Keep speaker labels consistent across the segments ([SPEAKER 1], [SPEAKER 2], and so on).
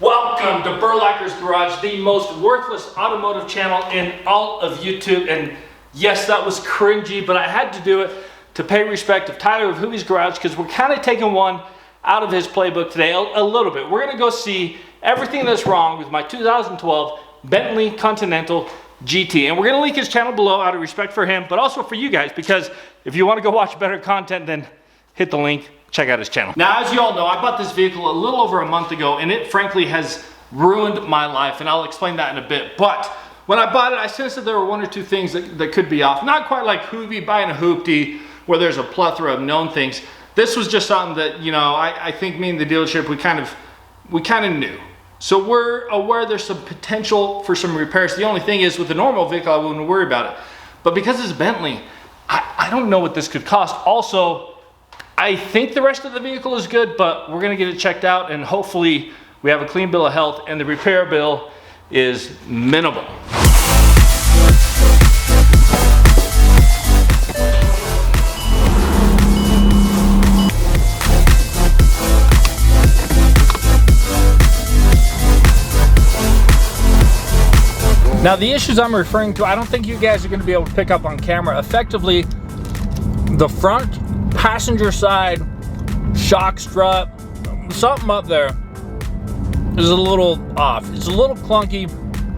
[SPEAKER 1] Welcome to Burlacher's Garage, the most worthless automotive channel in all of YouTube. And yes, that was cringy, but I had to do it to pay respect of Tyler of Hoovie's Garage, because we're kind of taking one out of his playbook today a little bit. We're gonna go see everything that's wrong with my 2012 Bentley Continental GT. And we're gonna link his channel below out of respect for him, but also for you guys, because if you wanna go watch better content, then hit the link, check out his channel. Now, as you all know, I bought this vehicle a little over a month ago, and it frankly has ruined my life, and I'll explain that in a bit. But when I bought it, I sensed that there were one or two things that could be off. Not quite like Hoovie buying a hoopty, where there's a plethora of known things. This was just something that, you know, I think me and the dealership, we kind of knew. So we're aware there's some potential for some repairs. The only thing is, with a normal vehicle, I wouldn't worry about it. But because it's Bentley, I don't know what this could cost. Also, I think the rest of the vehicle is good, but we're gonna get it checked out, and hopefully we have a clean bill of health and the repair bill is minimal. Now, the issues I'm referring to, I don't think you guys are gonna be able to pick up on camera. Effectively, the front passenger side shock strut, something up there is a little off. It's a little clunky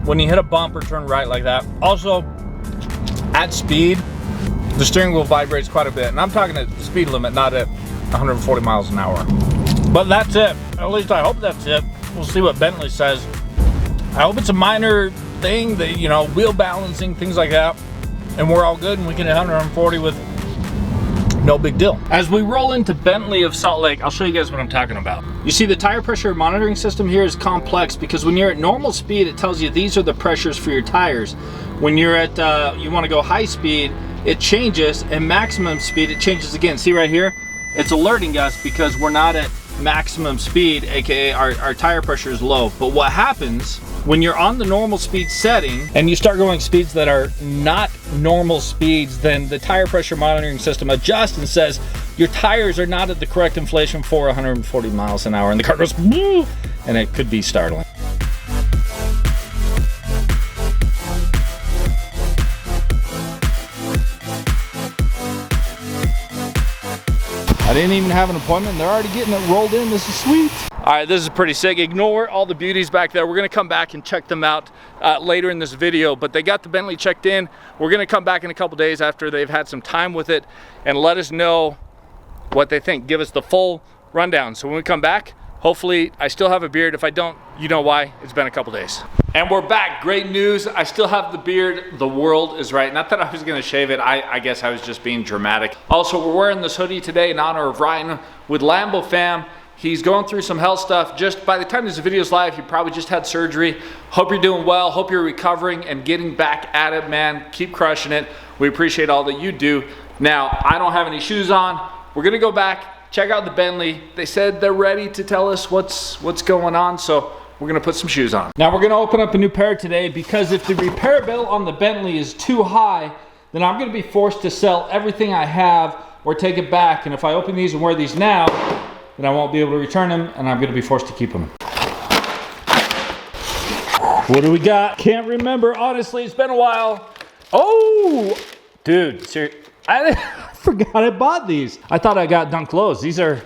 [SPEAKER 1] when you hit a bump or turn right like that. Also, at speed, the steering wheel vibrates quite a bit, and I'm talking at the speed limit, not at 140 miles an hour. But that's it. At least I hope that's it. We'll see what Bentley says. I hope it's a minor thing, that, you know, wheel balancing, things like that, and we're all good and we can hit 140 with no big deal. As we roll into Bentley of Salt Lake, I'll show you guys what I'm talking about. You see, the tire pressure monitoring system here is complex, because when you're at normal speed, it tells you these are the pressures for your tires. When you're at, you want to go high speed, it changes, and maximum speed, it changes again. See right here? It's alerting us because we're not at maximum speed, aka our tire pressure is low. But what happens when you're on the normal speed setting and you start going speeds that are not normal speeds, then the tire pressure monitoring system adjusts and says your tires are not at the correct inflation for 140 miles an hour, and the car goes woo, and it could be startling. I didn't even have an appointment, they're already getting it rolled in. This is sweet. All right, this is pretty sick. Ignore all the beauties back there. We're gonna come back and check them out later in this video, but they got the Bentley checked in. We're gonna come back in a couple days after they've had some time with it and let us know what they think. Give us the full rundown. So when we come back, hopefully I still have a beard. If I don't, you know why. It's been a couple days. And we're back. Great news. I still have the beard. The world is right. Not that I was gonna shave it. I guess I was just being dramatic. Also, we're wearing this hoodie today in honor of Ryan with Lambo Fam. He's going through some health stuff. Just by the time this video is live, he probably just had surgery. Hope you're doing well. Hope you're recovering and getting back at it, man. Keep crushing it. We appreciate all that you do. Now, I don't have any shoes on. We're gonna go back, check out the Bentley. They said they're ready to tell us what's going on, so we're gonna put some shoes on. Now, we're gonna open up a new pair today, because if the repair bill on the Bentley is too high, then I'm gonna be forced to sell everything I have or take it back. And if I open these and wear these now, then I won't be able to return them, and I'm gonna be forced to keep them. What do we got? Can't remember, honestly, it's been a while. Oh, dude, I forgot I bought these. I thought I got done clothes. These are,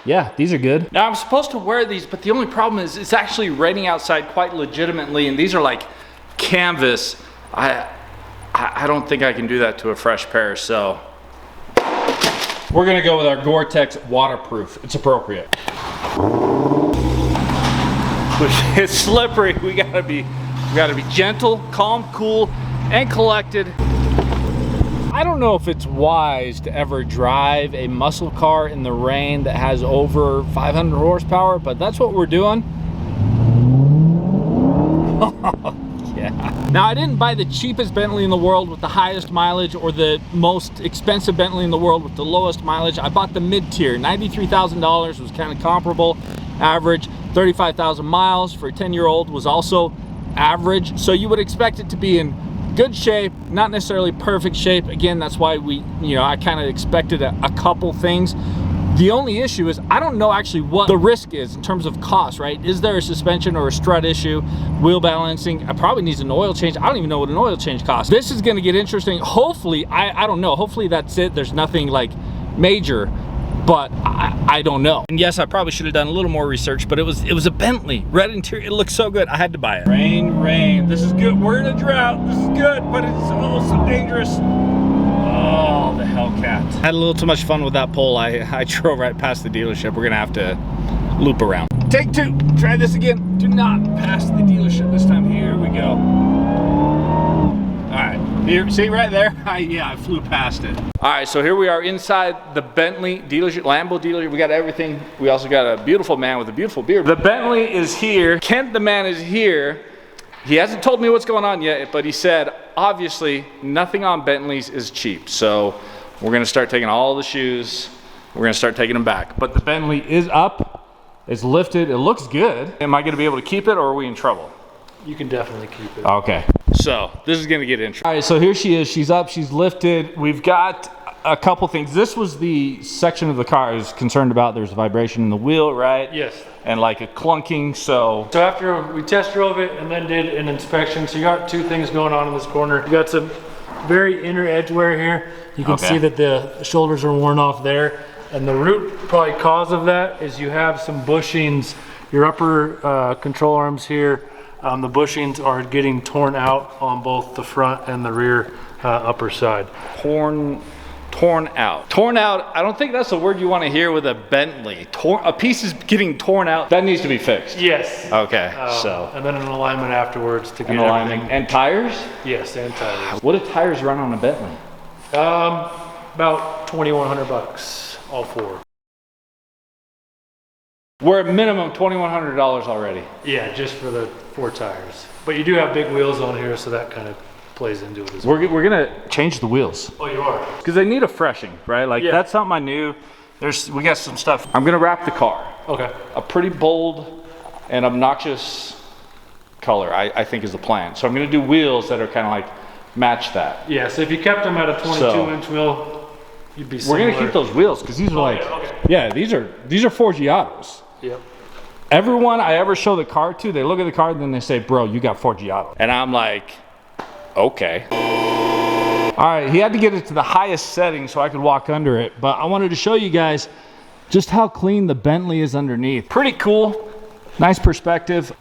[SPEAKER 1] yeah, these are good. Now, I'm supposed to wear these, but the only problem is it's actually raining outside quite legitimately, and these are like canvas. I don't think I can do that to a fresh pair, so we're gonna go with our Gore-Tex waterproof. It's appropriate. It's slippery. We gotta be gentle, calm, cool, and collected. I don't know if it's wise to ever drive a muscle car in the rain that has over 500 horsepower, but that's what we're doing. Yeah. Now, I didn't buy the cheapest Bentley in the world with the highest mileage, or the most expensive Bentley in the world with the lowest mileage. I bought the mid-tier. $93,000 was kind of comparable, average. 35,000 miles for a 10-year-old was also average. So you would expect it to be in good shape, not necessarily perfect shape. Again, that's why I kind of expected a couple things. The only issue is I don't know actually what the risk is in terms of cost, right? Is there a suspension or a strut issue, wheel balancing? I probably needs an oil change. I don't even know what an oil change costs. This is gonna get interesting. Hopefully, I don't know. Hopefully that's it. There's nothing like major, but I don't know. And yes, I probably should have done a little more research, but it was a Bentley. Red interior, it looks so good. I had to buy it. Rain, rain. This is good. We're in a drought. This is good, but it's so dangerous. Oh, the Hellcat. Had a little too much fun with that pole. I drove right past the dealership. We're gonna have to loop around. Take two, try this again. Do not pass the dealership this time. Here we go. All right, here, see right there? Yeah, I flew past it. All right, so here we are inside the Bentley dealership, Lambo dealership. We got everything. We also got a beautiful man with a beautiful beard. The Bentley is here. Kent the man is here. He hasn't told me what's going on yet, but he said, obviously, nothing on Bentleys is cheap. So we're gonna start taking all the shoes. We're gonna start taking them back. But the Bentley is up, it's lifted, it looks good. Am I gonna be able to keep it or are we in trouble?
[SPEAKER 2] You can definitely keep it.
[SPEAKER 1] Okay, so this is gonna get interesting. All right, so here she is, she's up, she's lifted. We've got a couple things. This was the section of the car I was concerned about. There's vibration in the wheel, right?
[SPEAKER 2] Yes.
[SPEAKER 1] And like a clunking, so
[SPEAKER 2] after we test drove it and then did an inspection, so you got two things going on in this corner. You got some very inner edge wear here. You can see that the shoulders are worn off there. And the root probably cause of that is you have some bushings. Your upper control arms here, the bushings are getting torn out on both the front and the rear upper side.
[SPEAKER 1] Torn out. Torn out, I don't think that's a word you want to hear with a Bentley. A piece is getting torn out. That needs to be fixed.
[SPEAKER 2] Yes.
[SPEAKER 1] Okay, so.
[SPEAKER 2] And then an alignment afterwards to get
[SPEAKER 1] an alignment.
[SPEAKER 2] everything.
[SPEAKER 1] And tires?
[SPEAKER 2] Yes, and tires.
[SPEAKER 1] What do tires run on a Bentley?
[SPEAKER 2] About 2,100 bucks, all four.
[SPEAKER 1] We're at minimum $2,100 already.
[SPEAKER 2] Yeah, just for the 4 tires. But you do have big wheels on here, so that kind of plays into it as well.
[SPEAKER 1] We're gonna change the wheels.
[SPEAKER 2] Oh, you are?
[SPEAKER 1] Because they need a freshing, right? Like that's something I knew. We got some stuff. I'm gonna wrap the car.
[SPEAKER 2] Okay.
[SPEAKER 1] A pretty bold and obnoxious color, I think is the plan. So I'm gonna do wheels that are kind of like match that.
[SPEAKER 2] Yeah, so if you kept them at a 22-inch wheel, you'd be similar.
[SPEAKER 1] We're gonna keep those wheels because these are yeah, these are 4Giatos.
[SPEAKER 2] Yep.
[SPEAKER 1] Everyone I ever show the car to, they look at the car and then they say, bro, you got 4Giato. And I'm like, okay. All right, he had to get it to the highest setting so I could walk under it, but I wanted to show you guys just how clean the Bentley is underneath. Pretty cool, nice perspective.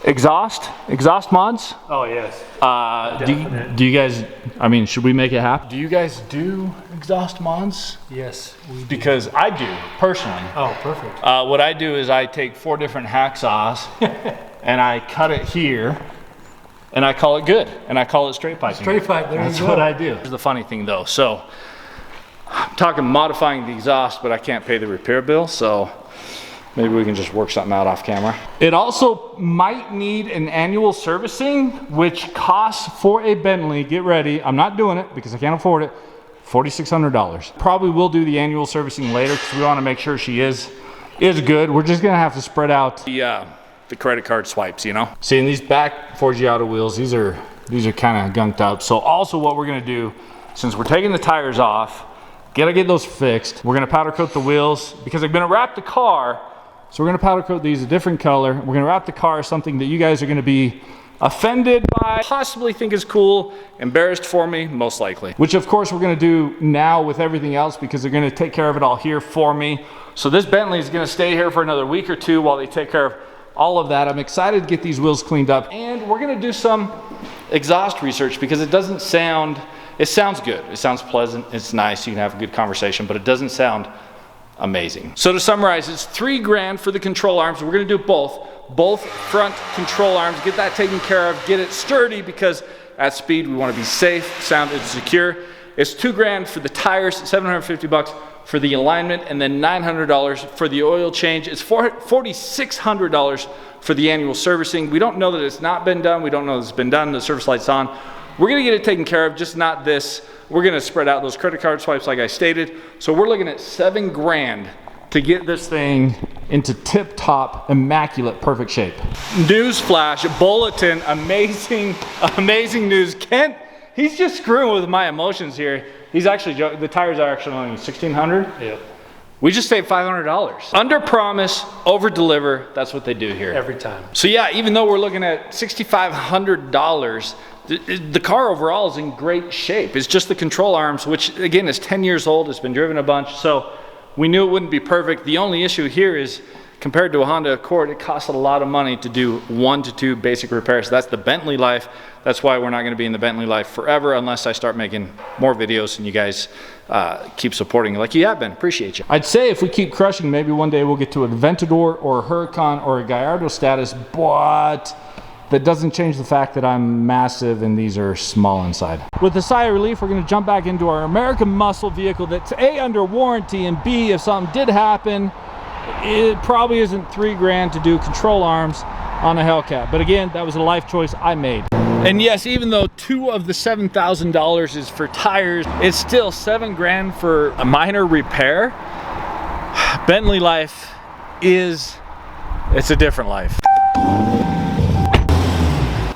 [SPEAKER 1] Exhaust mods?
[SPEAKER 2] Oh, yes.
[SPEAKER 1] Do you guys, I mean, should we make it happen? Do you guys do exhaust mods?
[SPEAKER 2] Yes, we do.
[SPEAKER 1] Because I do, personally.
[SPEAKER 2] Oh, perfect.
[SPEAKER 1] What I do is I take 4 different hacksaws and I cut it here and I call it good. And I call it straight piping.
[SPEAKER 2] Straight pipe, there you go.
[SPEAKER 1] That's what I do. Here's the funny thing though. So I'm talking modifying the exhaust, but I can't pay the repair bill. So maybe we can just work something out off camera. It also might need an annual servicing, which costs for a Bentley, get ready, I'm not doing it because I can't afford it, $4,600. Probably will do the annual servicing later because we want to make sure she is good. We're just gonna have to spread out the credit card swipes, you know? See, in these back 4Giato wheels, these are kind of gunked up. So also what we're gonna do, since we're taking the tires off, gotta get those fixed. We're gonna powder coat the wheels because I'm gonna wrap the car. So we're gonna powder coat these a different color. We're gonna wrap the car something that you guys are gonna be offended by, possibly think is cool, embarrassed for me, most likely. Which of course we're gonna do now with everything else because they're gonna take care of it all here for me. So this Bentley is gonna stay here for another week or two while they take care of all of that. I'm excited to get these wheels cleaned up. And we're gonna do some exhaust research because it doesn't sound, it sounds good. It sounds pleasant, it's nice, you can have a good conversation, but it doesn't sound amazing. So to summarize, it's $3 grand for the control arms. We're gonna do both front control arms, get that taken care of, get it sturdy because at speed we wanna be safe, sound, and secure. It's $2 grand for the tires, 750 bucks for the alignment, and then $900 for the oil change. It's $4,600 for the annual servicing. We don't know that it's not been done. We don't know that it's been done. The service light's on. We're gonna get it taken care of, just not this. We're gonna spread out those credit card swipes like I stated. So we're looking at $7 grand to get this thing into tip-top, immaculate, perfect shape. Newsflash, bulletin, amazing news. Kent, he's just screwing with my emotions here. He's actually joking. The tires are actually only 1,600.
[SPEAKER 2] Yep.
[SPEAKER 1] We just saved $500. Under promise, over deliver. That's what they do here.
[SPEAKER 2] Every time.
[SPEAKER 1] So yeah, even though we're looking at $6,500, the car overall is in great shape. It's just the control arms, which again is 10 years old. It's been driven a bunch. So we knew it wouldn't be perfect. The only issue here is compared to a Honda Accord, it costs a lot of money to do 1 to 2 basic repairs. That's the Bentley life. That's why we're not going to be in the Bentley life forever unless I start making more videos and you guys keep supporting like you have been. Appreciate you. I'd say if we keep crushing, maybe one day we'll get to an Aventador or a Huracan or a Gallardo status, but that doesn't change the fact that I'm massive and these are small inside. With a sigh of relief, we're going to jump back into our American Muscle vehicle that's A, under warranty, and B, if something did happen, it probably isn't $3 grand to do control arms on a Hellcat. But again, that was a life choice I made. And yes, even though 2 of the $7,000 is for tires, it's still $7 grand for a minor repair. Bentley life it's a different life.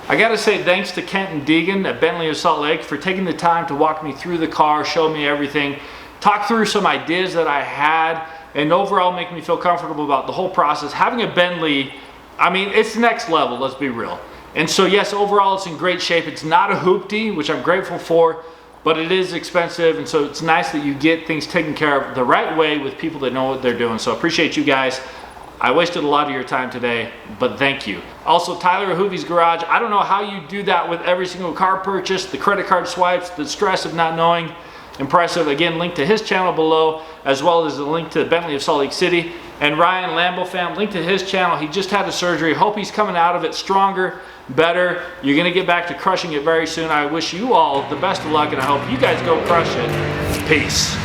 [SPEAKER 1] I gotta say thanks to Kent and Deegan at Bentley of Salt Lake for taking the time to walk me through the car, show me everything, talk through some ideas that I had, and overall make me feel comfortable about the whole process. Having a Bentley, I mean, it's next level, let's be real. And so yes, overall it's in great shape. It's not a hoopty, which I'm grateful for, but it is expensive, and so it's nice that you get things taken care of the right way with people that know what they're doing. So I appreciate you guys. I wasted a lot of your time today, but thank you. Also, Tyler Hoovie's Garage. I don't know how you do that with every single car purchase, the credit card swipes, the stress of not knowing. Impressive. Again, link to his channel below, as well as the link to Bentley of Salt Lake City. And Ryan Lambo fam, link to his channel. He just had a surgery. Hope he's coming out of it stronger, better. You're gonna get back to crushing it very soon. I wish you all the best of luck, and I hope you guys go crush it. Peace.